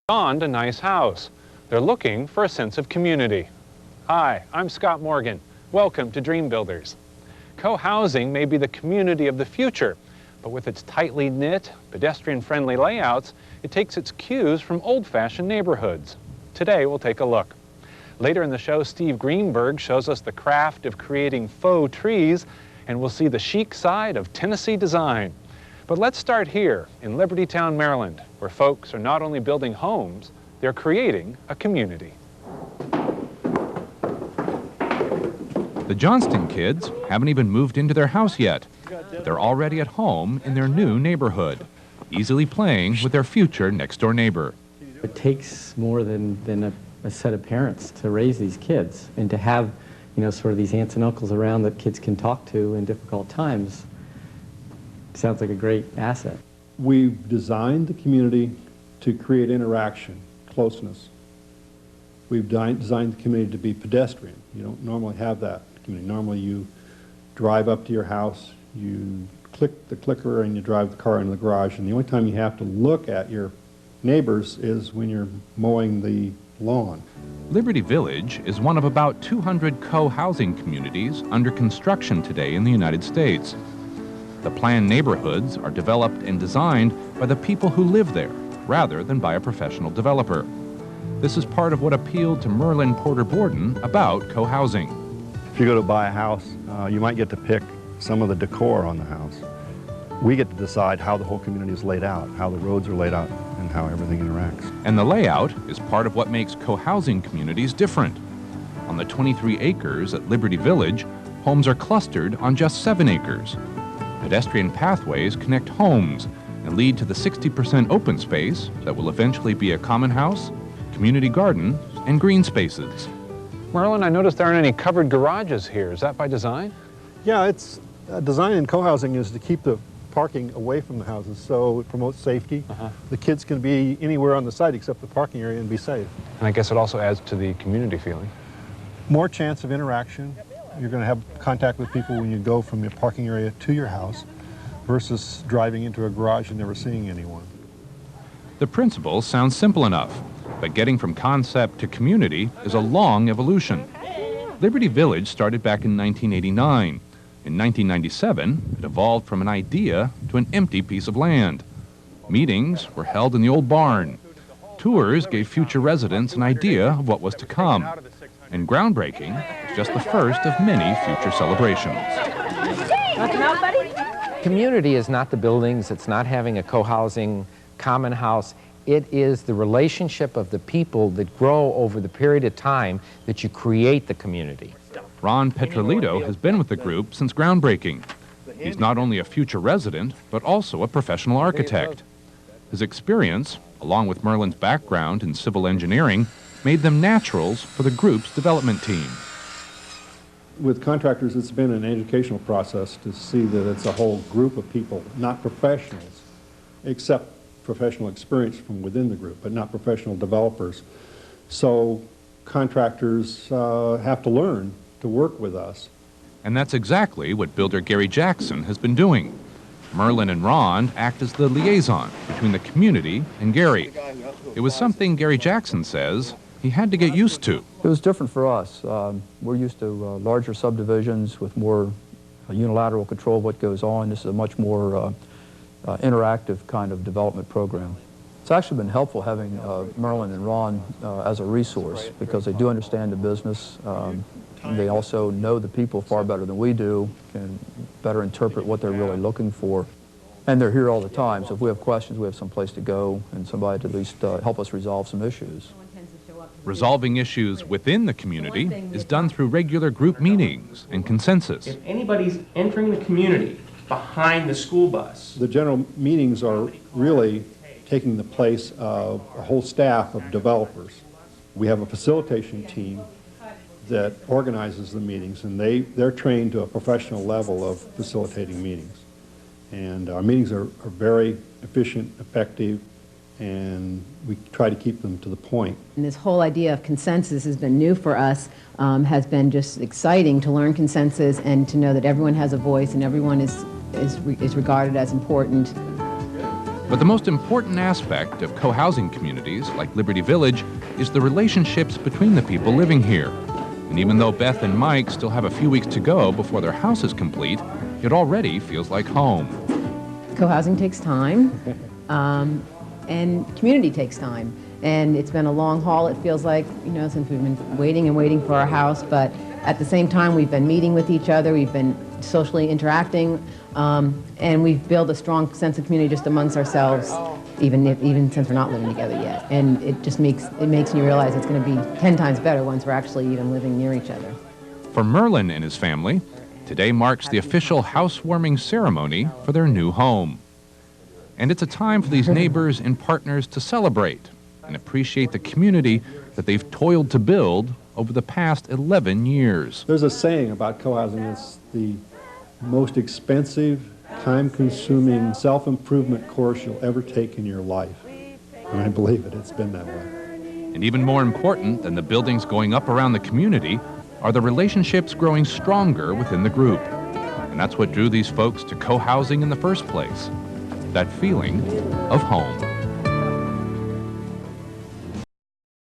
Found a nice house. They're looking for a sense of community. Hi, I'm Scott Morgan. Welcome to Dream Builders. Co-housing may be the community of the future, but with its tightly knit, pedestrian-friendly layouts, it takes its cues from old-fashioned neighborhoods. Today, we'll take a look. Later in the show, Steve Greenberg shows us the craft of creating faux trees, and we'll see the chic side of Tennessee design. But let's start here in Libertytown, Maryland, where folks are not only building homes, they're creating a community. The Johnston kids haven't even moved into their house yet, but they're already at home in their new neighborhood, easily playing with their future next-door neighbor. It takes more than a set of parents to raise these kids, and to have, sort of these aunts and uncles around that kids can talk to in difficult times. Sounds like a great asset. We've designed the community to create interaction, closeness. We've designed the community to be pedestrian. You don't normally have that community. Normally you drive up to your house, you click the clicker and you drive the car into the garage, and the only time you have to look at your neighbors is when you're mowing the lawn. Liberty Village is one of about 200 co-housing communities under construction today in the United States. The planned neighborhoods are developed and designed by the people who live there, rather than by a professional developer. This is part of what appealed to Merlin Porter Borden about co-housing. If you go to buy a house, you might get to pick some of the decor on the house. We get to decide how the whole community is laid out, how the roads are laid out, and how everything interacts. And the layout is part of what makes co-housing communities different. On the 23 acres at Liberty Village, homes are clustered on just 7 acres. Pedestrian pathways connect homes and lead to the 60% open space that will eventually be a common house, community garden, and green spaces. Merlin, I noticed there aren't any covered garages here. Is that by design? Yeah, it's design in co-housing is to keep the parking away from the houses, so it promotes safety. The kids can be anywhere on the site except the parking area and be safe. And I guess it also adds to the community feeling. More chance of interaction. You're going to have contact with people when you go from your parking area to your house versus driving into a garage and never seeing anyone. The principle sounds simple enough, but getting from concept to community is a long evolution. Liberty Village started back in 1989. In 1997, it evolved from an idea to an empty piece of land. Meetings were held in the old barn. Tours gave future residents an idea of what was to come. And groundbreaking was just the first of many future celebrations. Community is not the buildings, it's not having a co-housing common house. It is the relationship of the people that grow over the period of time that you create the community. Ron Petrolito has been with the group since groundbreaking. He's not only a future resident, but also a professional architect. His experience, along with Merlin's background in civil engineering, made them naturals for the group's development team. With contractors, it's been an educational process to see that it's a whole group of people, not professionals, except professional experience from within the group, but not professional developers. So contractors have to learn to work with us. And that's exactly what builder Gary Jackson has been doing. Merlin and Ron act as the liaison between the community and Gary. It was something Gary Jackson says he had to get used to. It was different for us. We're used to larger subdivisions with more unilateral control of what goes on. This is a much more interactive kind of development program. It's actually been helpful having Merlin and Ron as a resource because they do understand the business. They also know the people far better than we do, can better interpret what they're really looking for. And they're here all the time, so if we have questions, we have some place to go and somebody to at least help us resolve some issues. Resolving issues within the community is done through regular group meetings and consensus. If anybody's entering the community behind the school bus, The general meetings are really taking the place of a whole staff of developers. We have a facilitation team that organizes the meetings, and they're trained to a professional level of facilitating meetings. And our meetings are very efficient, effective, and we try to keep them to the point. And this whole idea of consensus has been new for us, has been just exciting to learn consensus and to know that everyone has a voice and everyone is regarded as important. But the most important aspect of co-housing communities like Liberty Village is the relationships between the people living here. And even though Beth and Mike still have a few weeks to go before their house is complete, it already feels like home. Co-housing takes time, and community takes time. And it's been a long haul, it feels like, since we've been waiting and waiting for our house, but at the same time, we've been meeting with each other, we've been socially interacting, and we've built a strong sense of community just amongst ourselves, even since we're not living together yet. And it just makes me realize it's going to be 10 times better once we're actually even living near each other. For Merlin and his family, today marks the official housewarming ceremony for their new home. And it's a time for these neighbors and partners to celebrate and appreciate the community that they've toiled to build over the past 11 years. There's a saying about co-housing, it's the most expensive, time-consuming self-improvement course you'll ever take in your life. And I believe it, it's been that way. And even more important than the buildings going up around the community are the relationships growing stronger within the group. And that's what drew these folks to co-housing in the first place, that feeling of home.